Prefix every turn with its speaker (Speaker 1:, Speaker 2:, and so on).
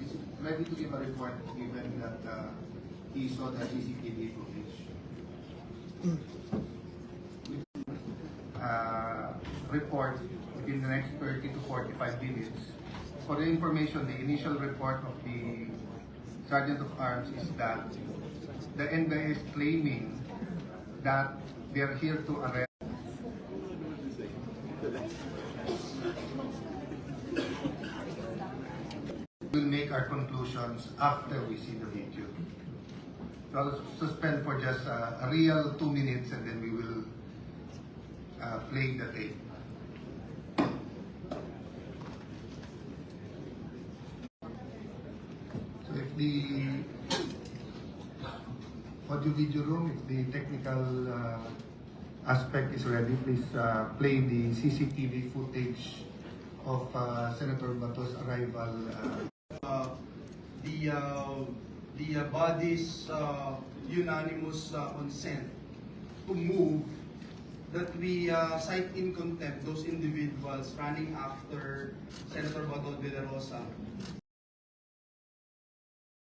Speaker 1: is ready to give a report given that he saw the CCTV footage. Report within the next 30 to 45 minutes. For the information, the initial report of the Sergeant of Arms is that the NBI is claiming that they are here to arrest. We'll make our conclusions after we see the video. So I'll suspend for just a real 2 minutes and then we will play the tape. So if the audio-video room, if the technical aspect is ready, please play the CCTV footage of Senator Bato's arrival.
Speaker 2: The body's unanimous consent to move that we cite in contempt those individuals running after Senator Bato de la Rosa